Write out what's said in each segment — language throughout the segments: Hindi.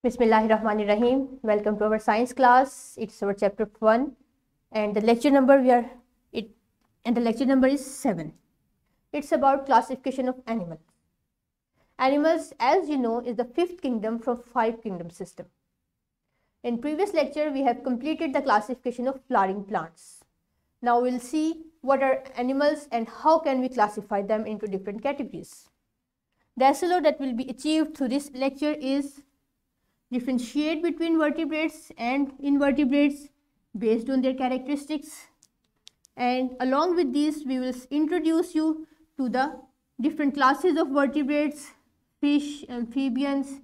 Bismillahirrahmanirrahim. Welcome to our science class. It's our chapter 1 and the lecture number is 7. It's about classification of animals. Animals, as you know, is the fifth kingdom from five kingdom system. In previous lecture, we have completed the classification of flowering plants. Now we'll see what are animals and how can we classify them into different categories. The SLO that will be achieved through this lecture is differentiate between vertebrates and invertebrates based on their characteristics, and along with these we will introduce you to the different classes of vertebrates, fish, amphibians,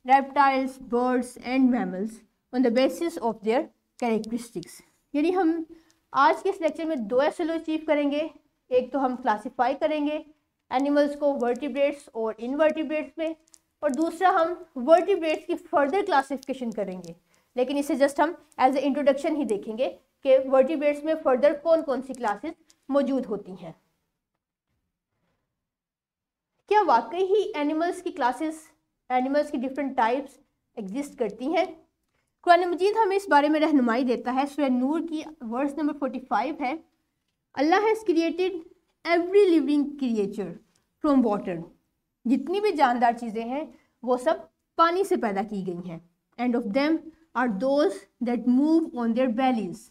reptiles, birds and mammals on the basis of their characteristics. यानी हम आज के इस लेक्चर में दो SLO अचीव करेंगे. एक तो हम क्लासीफाई करेंगे एनिमल्स को वर्टिब्रेट्स और इनवर्टिब्रेट्स में, और दूसरा हम वर्टिब्रेट्स की फर्दर क्लासिफिकेशन करेंगे. लेकिन इसे जस्ट हम एज ए इंट्रोडक्शन ही देखेंगे कि वर्टिब्रेट्स में फर्दर कौन कौन सी क्लासेस मौजूद होती हैं. क्या वाकई ही एनिमल्स की क्लासेस, एनिमल्स की डिफरेंट टाइप्स एग्जिस्ट करती हैं? कुरान मजीद हमें इस बारे में रहनुमाई देता है. सूरह नूर की वर्स नंबर 45 है, Allah has created every living creature from water. जितनी भी जानदार चीज़ें हैं वो सब पानी से पैदा की गई हैं. And of them are those that move on their bellies.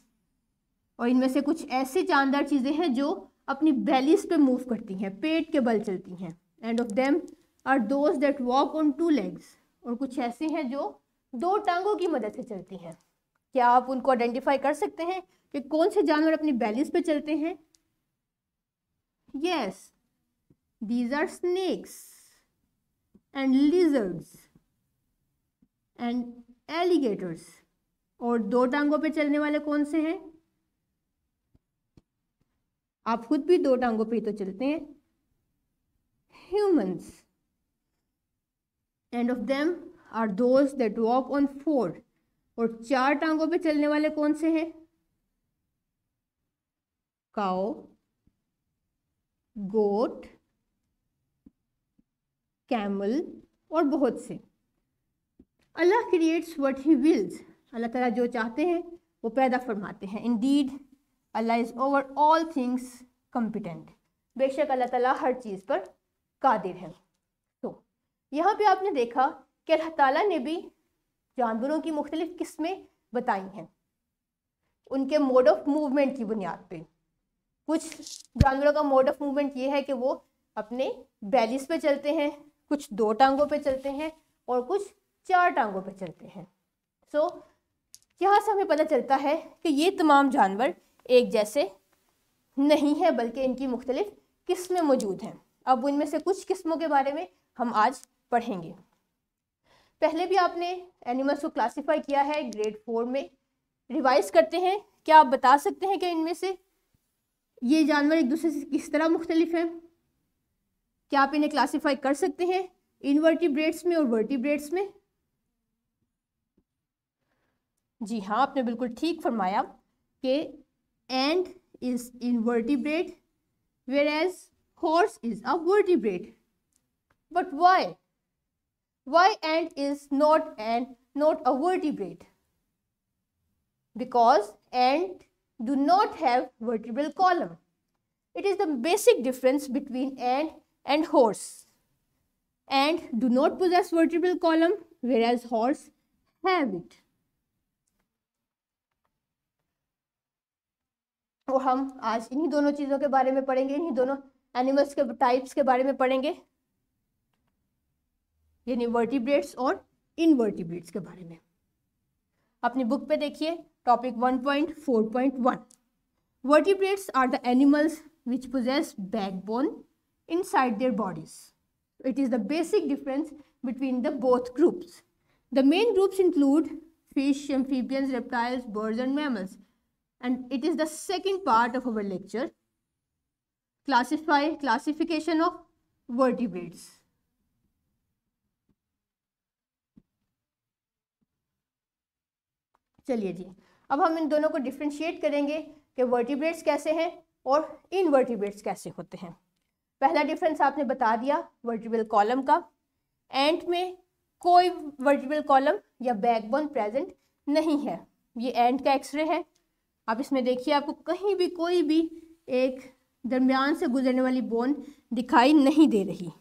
और इनमें से कुछ ऐसी जानदार चीज़ें हैं जो अपनी बेलीज पे मूव करती हैं, पेट के बल चलती हैं. And of them are those that walk on two legs. और कुछ ऐसी हैं जो दो टांगों की मदद से चलती हैं. क्या आप उनको आइडेंटिफाई कर सकते हैं कि कौन से जानवर अपनी बेलीज पे चलते हैं? Yes, these are snakes and lizards and alligators. और दो टांगों पे चलने वाले कौन से हैं? आप खुद भी दो टांगों पे ही तो चलते हैं, humans. And of them are those that walk on four. और चार टांगों पे चलने वाले कौन से हैं? cow, goat, कैमल और बहुत से. अल्लाह क्रिएट्स व्हाट ही विल्स. अल्लाह ताला जो चाहते हैं वो पैदा फरमाते हैं. Indeed Allah is over all things competent. बेशक अल्लाह ताला हर चीज़ पर कादिर है. तो यहाँ पे आपने देखा कि अल्लाह ताला ने भी जानवरों की मुख्तलिफ किस्में बताई हैं उनके मोड ऑफ मूवमेंट की बुनियाद पे. कुछ जानवरों का मोड ऑफ मूवमेंट ये है कि वो अपने बेलीज पे चलते हैं, कुछ दो टांगों पे चलते हैं और कुछ चार टांगों पे चलते हैं. सो यहाँ से हमें पता चलता है कि ये तमाम जानवर एक जैसे नहीं है, बल्कि इनकी मुख्तलिफ किस्में मौजूद हैं. अब उनमें से कुछ किस्मों के बारे में हम आज पढ़ेंगे. पहले भी आपने एनिमल्स को क्लासीफाई किया है ग्रेड 4 में. रिवाइज करते हैं. क्या आप बता सकते हैं कि इनमें से ये जानवर एक दूसरे से किस तरह मुख्तलिफ हैं? क्या आप इन्हें क्लासीफाई कर सकते हैं इनवर्टिब्रेट्स में और वर्टिब्रेट्स में? जी हाँ, आपने बिल्कुल ठीक फरमाया कि ant is invertebrate whereas horse is a vertebrate. But why ant is not a vertebrate? Because ant do not have vertebral column. It is the basic difference between ant and horse. Ant do not possess vertebral column, whereas horse have it. और हम आज इन्हीं दोनों चीज़ों के बारे में पढ़ेंगे, इन्हीं दोनों एनिमल्स के टाइप्स के बारे में पढ़ेंगे, यानी वर्टिब्रेट्स और इनवर्टिब्रेट्स के बारे में. अपनी बुक पे देखिए topic 1.4.1. Vertebrates are the animals which possess backbone inside their bodies. It is the basic difference between the both groups. The main groups include fish, amphibians, reptiles, birds and mammals. And it is the second part of our lecture, classification of vertebrates. चलिए जी, अब हम इन दोनों को डिफ्रेंशिएट करेंगे कि वर्टिब्रेट्स कैसे हैं और इनवर्टिब्रेट्स कैसे होते हैं. पहला डिफरेंस आपने बता दिया वर्टिब्रल कॉलम का. एंट में कोई वर्टिब्रल कॉलम या बैकबोन प्रेजेंट नहीं है। ये एंड का एक्सरे है। आप इसमें देखिए, आपको कहीं भी कोई भी एक दरमियान से गुजरने वाली बोन दिखाई नहीं दे रही,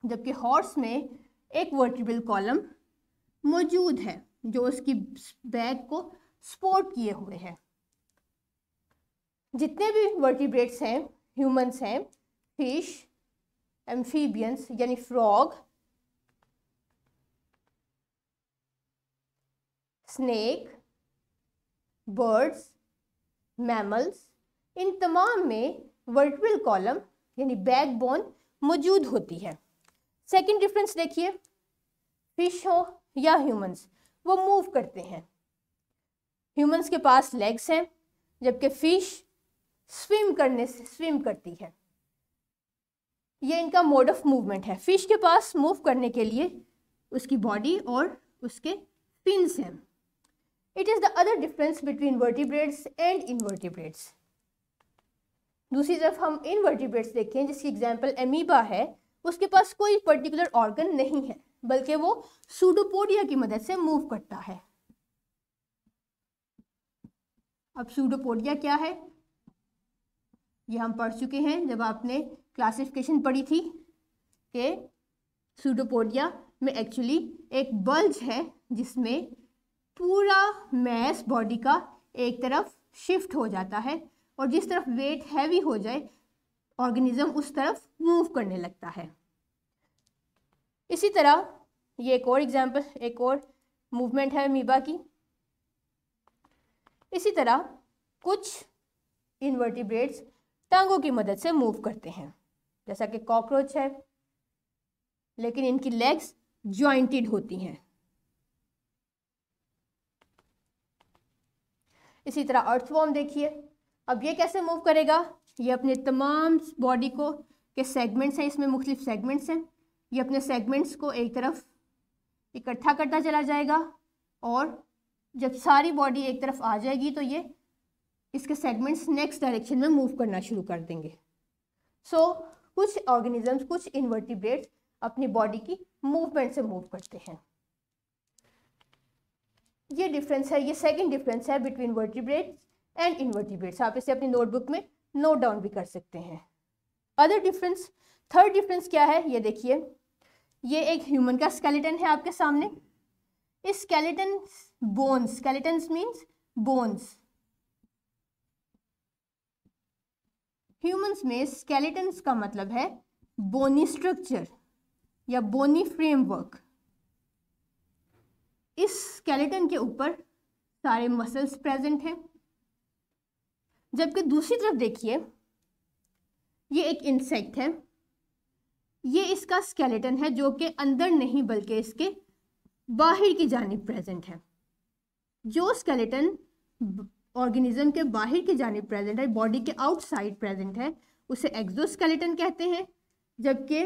जबकि हॉर्स में एक वर्टिब्रल कॉलम मौजूद है जो उसकी बैक को सपोर्ट किए हुए है। जितने भी वर्टिब्रेट्स हैं, ह्यूमंस हैं, फिश, एम्फीबियंस यानी फ्रॉग, स्नेक, बर्ड्स, मैमल्स, इन तमाम में वर्टिब्रल कॉलम यानी बैकबोन मौजूद होती है। सेकंड डिफरेंस देखिए, फिश हो या ह्यूमंस, वो मूव करते हैं। ह्यूमंस के पास लेग्स हैं, जबकि फिश स्विम करती है। ये इनका मोड ऑफ मूवमेंट है। फिश के पास मूव करने के लिए उसकी बॉडी और उसके फिन्स हैं। It is the other difference between vertebrates and invertebrates. दूसरी तरफ हम इनवर्टिब्रेट्स देखें, जिसकी एग्जांपल एमीबा है, उसके पास कोई पर्टिकुलर ऑर्गन नहीं है, बल्कि वो सूडोपोडिया की मदद से मूव करता है। अब सूडोपोडिया क्या है, ये हम पढ़ चुके हैं जब आपने क्लासिफिकेशन पढ़ी थी कि सूडोपोडिया में एक्चुअली एक बल्ज है जिसमें पूरा मैस बॉडी का एक तरफ शिफ्ट हो जाता है और जिस तरफ वेट हैवी हो जाए ऑर्गेनिज्म उस तरफ मूव करने लगता है। इसी तरह ये एक और एग्जांपल, एक और मूवमेंट है अमीबा की। इसी तरह कुछ इनवर्टिब्रेट्स टांगों की मदद से मूव करते हैं, जैसा कि कॉकरोच है, लेकिन इनकी लेग्स जॉइंटेड होती हैं। इसी तरह अर्थवॉर्म देखिए, अब ये कैसे मूव करेगा, ये अपने तमाम बॉडी को के सेगमेंट्स हैं, इसमें मुख्तलिफ सेगमेंट्स हैं, ये अपने सेगमेंट्स को एक तरफ इकट्ठा करता चला जाएगा और जब सारी बॉडी एक तरफ आ जाएगी तो ये इसके सेगमेंट्स नेक्स्ट डायरेक्शन में मूव करना शुरू कर देंगे। सो कुछ ऑर्गेनिजम्स, कुछ इनवर्टिब्रेट्स अपनी बॉडी की मूवमेंट से मूव करते हैं। ये डिफरेंस है, ये सेकंड डिफरेंस है बिटवीन वर्टिब्रेट्स एंड इनवर्टिब्रेट्स। आप इसे अपनी नोटबुक में नोट डाउन भी कर सकते हैं। अदर डिफरेंस, थर्ड डिफरेंस क्या है, ये देखिए, ये एक ह्यूमन का स्केलेटन है आपके सामने। इस skeleton bones, skeletons means bones, humans में स्केलेटन्स का मतलब है बोनी स्ट्रक्चर या बोनी फ्रेमवर्क। इस स्केलेटन के ऊपर सारे मसल्स प्रेजेंट हैं, जबकि दूसरी तरफ देखिए, ये एक इंसेक्ट है, ये इसका स्केलेटन है जो कि अंदर नहीं बल्कि इसके बाहर की जानिब प्रेजेंट है। जो स्केलेटन ऑर्गेनिज्म के बाहर की जानिब प्रेजेंट है, बॉडी के आउटसाइड प्रेजेंट है, उसे एक्सोस्केलेटन कहते हैं, जबकि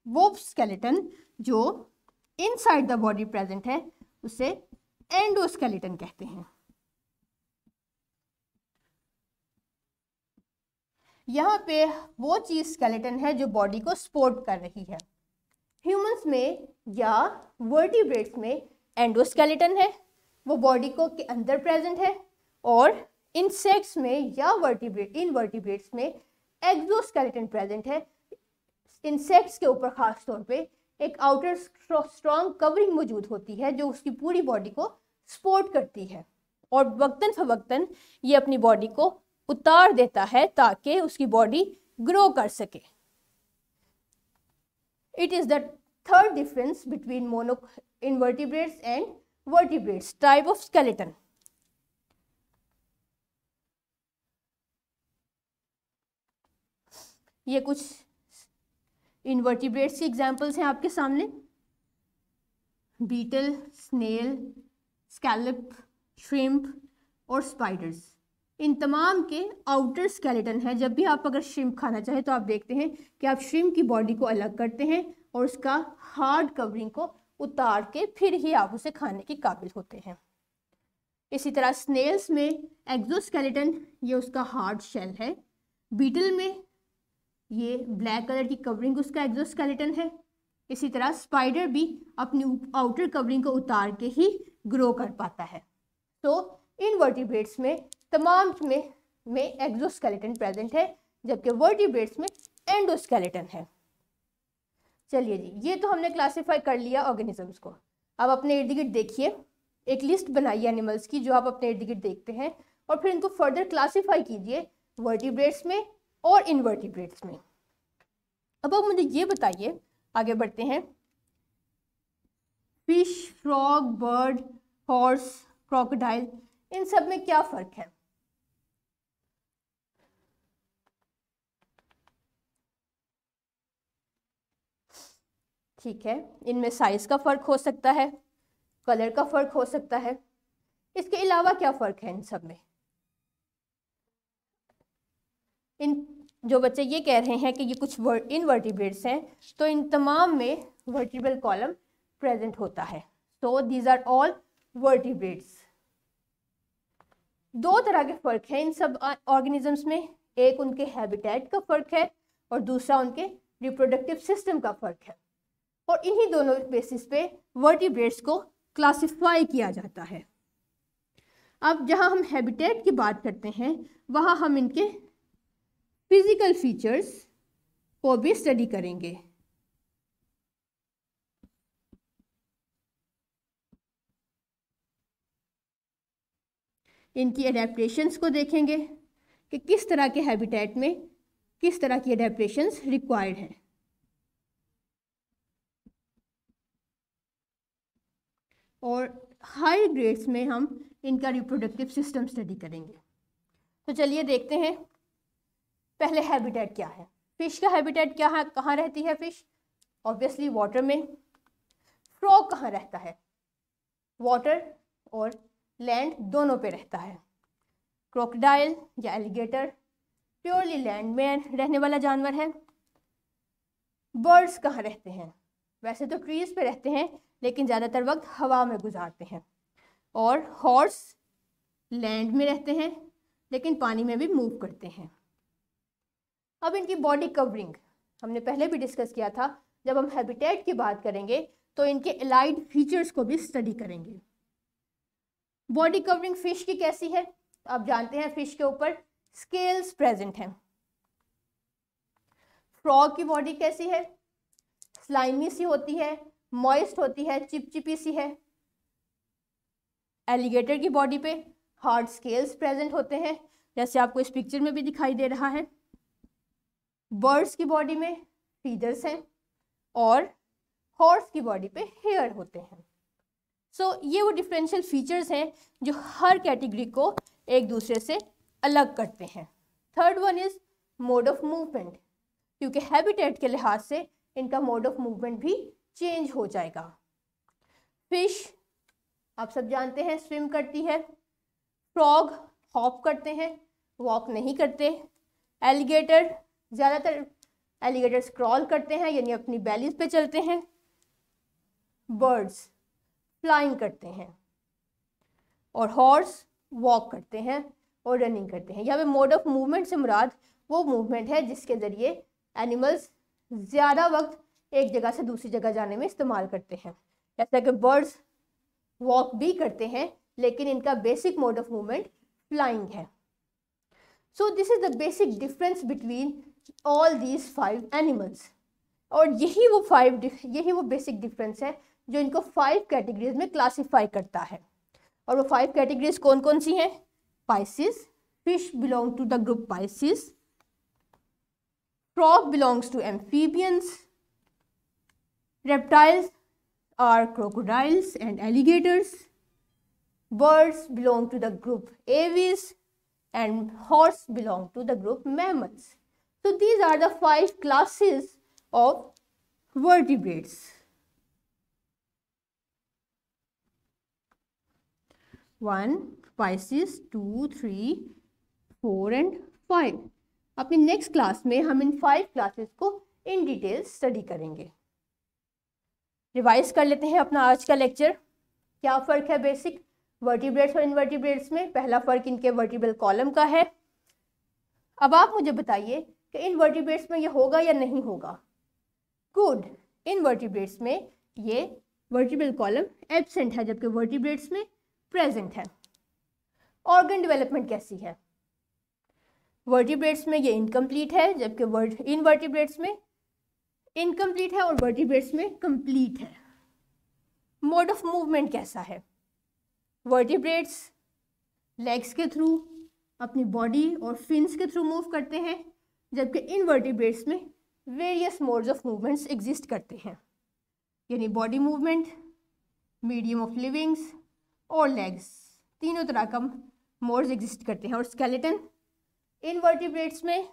वो स्केलेटन जो इनसाइड द बॉडी प्रेजेंट है उसे एंडोस्केलेटन कहते हैं। यहाँ पे वो चीज स्केलेटन है जो बॉडी को सपोर्ट कर रही है। ह्यूमंस में या वर्टिब्रेट्स में एंडोस्केलेटन है, वो बॉडी को के अंदर प्रेजेंट है, और इंसेक्ट्स में या इनवर्टिब्रेट्स में एक्सोस्केलेटन प्रेजेंट है। इंसेक्ट्स के ऊपर खास तौर पे एक आउटर स्ट्रॉन्ग कवरिंग मौजूद होती है जो उसकी पूरी बॉडी को सपोर्ट करती है, और वक्तन फवक्तन ये अपनी बॉडी को उतार देता है ताकि उसकी बॉडी ग्रो कर सके। It is the third difference between mono invertebrates and vertebrates, type of skeleton. ये कुछ इनवर्टिब्रेट्स की एग्जाम्पल्स हैं आपके सामने, बीटल, स्नेल, स्कैलप, श्रिम्प और स्पाइडर्स। इन तमाम के आउटर स्केलेटन है। जब भी आप अगर श्रिम्प खाना चाहें तो आप देखते हैं कि आप श्रिम्प की बॉडी को अलग करते हैं और उसका हार्ड कवरिंग को उतार के फिर ही आप उसे खाने के काबिल होते हैं। इसी तरह स्नेल्स में एक्सोस्केलेटन, ये उसका हार्ड शेल है। बीटल में ये ब्लैक कलर की कवरिंग उसका एक्सोस्केलेटन है। इसी तरह स्पाइडर भी अपनी आउटर कवरिंग को उतार के ही ग्रो कर पाता है। तो इनवर्टिब्रेट्स में तमाम में एक्सोस्केलेटन प्रेजेंट है, जबकि वर्टिब्रेट्स में एंडोस्केलेटन है। चलिए जी, ये तो हमने क्लासिफाई कर लिया ऑर्गेनिजम्स को। अब अपने इर्द गिर्द देखिए, एक लिस्ट बनाइए एनिमल्स की जो आप अपने इर्द गिर्द देखते हैं, और फिर इनको फर्दर क्लासिफाई कीजिए वर्टिब्रेट्स में और इनवर्टिब्रेट्स में। अब आप मुझे ये बताइए, आगे बढ़ते हैं, fish, frog, bird, horse, crocodile, इन सब में क्या फ़र्क है? ठीक है, इनमें साइज का फ़र्क हो सकता है, कलर का फ़र्क हो सकता है, इसके अलावा क्या फ़र्क है इन सब में? इन जो बच्चे ये कह रहे हैं कि ये कुछ इनवर्टिब्रेट्स हैं, तो इन तमाम में वर्टिब्रल कॉलम प्रेजेंट होता है। So these are all vertebrates. दो तरह के फ़र्क हैं इन सब ऑर्गेनिजम्स में, एक उनके हैबिटेट का फ़र्क है और दूसरा उनके रिप्रोडक्टिव सिस्टम का फ़र्क है, और इन्हीं दोनों बेसिस पे वर्टिब्रेट्स को क्लासिफाई किया जाता है। अब जहाँ हम हैबिटेट की बात करते हैं, वहाँ हम इनके फिजिकल फीचर्स को भी स्टडी करेंगे। इनकी एडेप्टेशंस को देखेंगे कि किस तरह के हैबिटेट में किस तरह की एडेप्टेशंस रिक्वायर्ड हैं। और हाई ग्रेड्स में हम इनका रिप्रोडक्टिव सिस्टम स्टडी करेंगे। तो चलिए देखते हैं, पहले हैबिटेट क्या है। फिश का हैबिटेट क्या है, कहाँ रहती है फिश? ऑब्वियसली वाटर में। फ्रॉग कहाँ रहता है? वाटर और लैंड दोनों पे रहता है। क्रोकोडाइल या एलिगेटर प्योरली लैंड में रहने वाला जानवर है। बर्ड्स कहाँ रहते हैं? वैसे तो ट्रीज पे रहते हैं, लेकिन ज़्यादातर वक्त हवा में गुजारते हैं। और हॉर्स लैंड में रहते हैं, लेकिन पानी में भी मूव करते हैं। अब इनकी बॉडी कवरिंग हमने पहले भी डिस्कस किया था। जब हम हैबिटेट की बात करेंगे तो इनके एलाइड फीचर्स को भी स्टडी करेंगे। बॉडी कवरिंग फिश की कैसी है? आप जानते हैं फिश के ऊपर स्केल्स प्रेजेंट हैं। फ्रॉग की बॉडी कैसी है? स्लाइमी सी होती है, मॉइस्ट होती है, चिपचिपी सी है। एलिगेटर की बॉडी पे हार्ड स्केल्स प्रेजेंट होते हैं, जैसे आपको इस पिक्चर में भी दिखाई दे रहा है। बर्ड्स की बॉडी में फीदर्स हैं और हॉर्स की बॉडी पे हेयर होते हैं। सो ये वो डिफरेंशियल फीचर्स हैं जो हर कैटेगरी को एक दूसरे से अलग करते हैं। Third one is mode of movement, क्योंकि हैबिटेट के लिहाज से इनका मोड ऑफ मूवमेंट भी चेंज हो जाएगा। फिश आप सब जानते हैं स्विम करती है। फ्रॉग हॉप करते हैं, वॉक नहीं करते। एलिगेटर ज़्यादातर एलिगेटर स्क्रॉल करते हैं, यानी अपनी बेलीज पे चलते हैं। बर्ड्स फ्लाइंग करते हैं और हॉर्स वॉक करते हैं और रनिंग करते हैं। यहाँ पे मोड ऑफ मूवमेंट से मुराद वो मूवमेंट है जिसके ज़रिए एनिमल्स ज़्यादा वक्त एक जगह से दूसरी जगह जाने में इस्तेमाल करते हैं। जैसा कि बर्ड्स वॉक भी करते हैं, लेकिन इनका basic mode of movement flying है। So this is the basic difference between all these 5 animals. और यही वो बेसिक डिफरेंस है जो इनको 5 कैटेगरीज में क्लासीफाई करता है। और वो 5 कैटेगरीज कौन कौन सी हैं? Pisces, fish belong to the group pisces. Frog belongs to amphibians. Reptiles are crocodiles and alligators. Birds belong to the group Aves, and horse belong to the group mammals. So these are the 5 classes of vertebrates. 1, Pisces, 2, 3, 4 and 5. अपनी नेक्स्ट क्लास में हम इन 5 क्लासेस को इन डिटेल स्टडी करेंगे। रिवाइज कर लेते हैं अपना आज का लेक्चर। क्या फ़र्क है बेसिक वर्टिब्रेट्स और इनवर्टिब्रेट्स में? पहला फ़र्क इनके वर्टिब्रल कॉलम का है। अब आप मुझे बताइए कि इनवर्टिब्रेट्स में ये होगा या नहीं होगा। गुड, इनवर्टिब्रेट्स में ये वर्टिब्रल कॉलम एब्सेंट है जबकि वर्टिब्रेट्स में प्रेजेंट है। ऑर्गन डेवलपमेंट कैसी है? वर्टिब्रेट्स में ये इनकम्प्लीट है जबकि इनवर्टिब्रेट्स में इनकम्प्लीट है और वर्टिब्रेट्स में कंप्लीट है। मोड ऑफ मूवमेंट कैसा है? वर्टिब्रेट्स लेग्स के थ्रू, अपनी बॉडी और फिन्स के थ्रू मूव करते हैं जबकि इनवर्टिब्रेट्स में various modes of movements exist करते हैं, यानी body movement, medium of livings और लेग्स, तीनों तरह का मोड्स एग्जिस्ट करते हैं। और स्केलेटन इनवर्टिब्रेट्स में,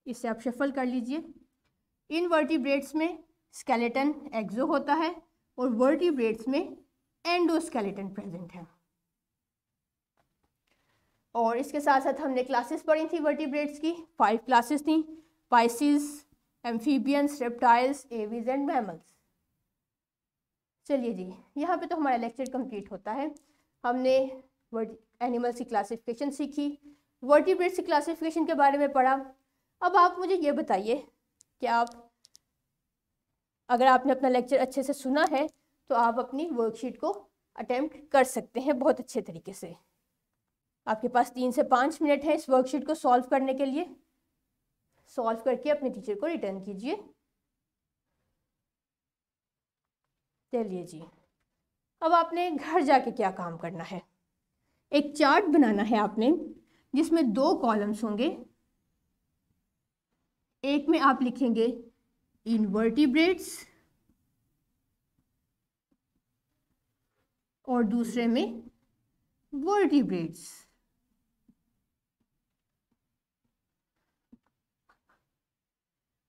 इसे आप शफल कर लीजिए, इनवर्टिब्रेट्स में स्केलेटन एक्सो होता है और वर्टिब्रेट्स में एंडोस्केलेटन प्रेजेंट है। और इसके साथ साथ हमने क्लासेस पढ़ी थी वर्टिब्रेट्स की, 5 क्लासेस थी, Pisces, amphibians, reptiles, aves and mammals. चलिए जी, यहाँ पे तो हमारा लेक्चर कंप्लीट होता है। हमने एनिमल्स की क्लासिफिकेशन सीखी, वर्टिब्रेट्स की क्लासिफिकेशन के बारे में पढ़ा। अब आप मुझे ये बताइए कि अगर आपने अपना लेक्चर अच्छे से सुना है तो आप अपनी वर्कशीट को अटेम्प्ट कर सकते हैं बहुत अच्छे तरीके से। आपके पास 3 से 5 मिनट है इस वर्कशीट को सॉल्व करने के लिए। सॉल्व करके अपने टीचर को रिटर्न कीजिए। चलिए जी, अब आपने घर जाके क्या काम करना है? एक चार्ट बनाना है आपने जिसमें 2 कॉलम्स होंगे। एक में आप लिखेंगे इनवर्टिब्रेट्स और दूसरे में वर्टिब्रेट्स।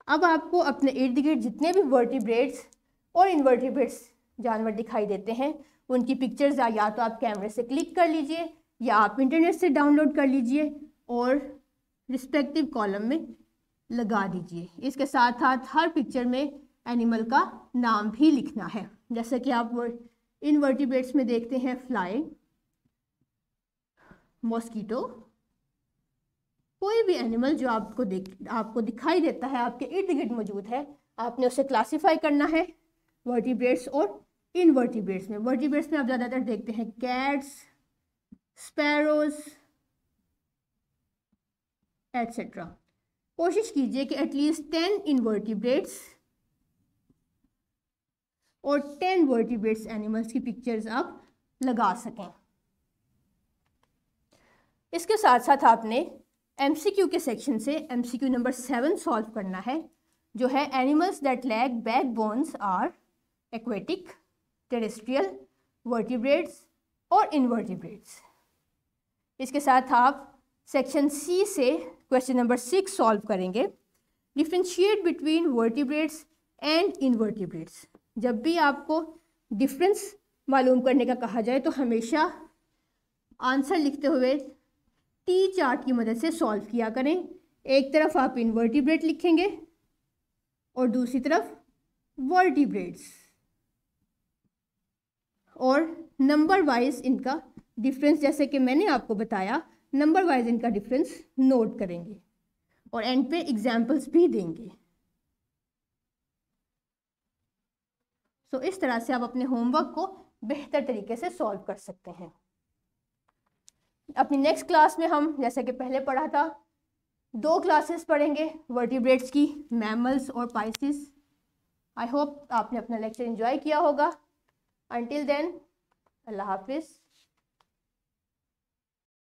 अब आपको अपने इर्द गिर्द जितने भी वर्टिब्रेट्स और इनवर्टिब्रेट्स जानवर दिखाई देते हैं उनकी पिक्चर्स या तो आप कैमरे से क्लिक कर लीजिए या आप इंटरनेट से डाउनलोड कर लीजिए और रिस्पेक्टिव कॉलम में लगा दीजिए। इसके साथ साथ हर पिक्चर में एनिमल का नाम भी लिखना है। जैसे कि आप इनवर्टिब्रेट्स में देखते हैं फ्लाई, मॉस्कीटो, कोई भी एनिमल जो आपको दिखाई देता है, आपके इर्द गिर्द मौजूद है, आपने उसे क्लासीफाई करना है वर्टिब्रेट्स और इनवर्टिब्रेट्स में। वर्टिब्रेट्स में आप ज़्यादातर देखते हैं कैट्स, स्पैरोज एट्सेट्रा। कोशिश कीजिए कि एटलीस्ट 10 इनवर्टिब्रेट्स और 10 वर्टिब्रेट्स एनिमल्स की पिक्चर्स आप लगा सकें। इसके साथ साथ आपने MCQ के सेक्शन से MCQ नंबर 7 सॉल्व करना है, जो है animals that lack back bones are aquatic, terrestrial, vertebrates और इनवर्टिब्रेट्स। इसके साथ आप सेक्शन C से क्वेश्चन नंबर 6 सॉल्व करेंगे, differentiate between vertebrates and invertebrates. जब भी आपको डिफरेंस मालूम करने का कहा जाए तो हमेशा आंसर लिखते हुए T चार्ट की मदद से सॉल्व किया करें। एक तरफ आप इनवर्टिब्रेट लिखेंगे और दूसरी तरफ वर्टिब्रेट्स, और नंबर वाइज इनका डिफरेंस, जैसे कि मैंने आपको बताया, नंबर वाइज इनका डिफरेंस नोट करेंगे और एंड पे एग्जाम्पल्स भी देंगे। तो इस तरह से आप अपने होमवर्क को बेहतर तरीके से सॉल्व कर सकते हैं। अपनी नेक्स्ट क्लास में हम, जैसे कि पहले पढ़ा था, 2 क्लासेस पढ़ेंगे वर्टिब्रेट्स की, मैमल्स और पाइसिस। आई होप आपने अपना लेक्चर एंजॉय किया होगा। अंटिल देन, अल्लाह हाफिज़।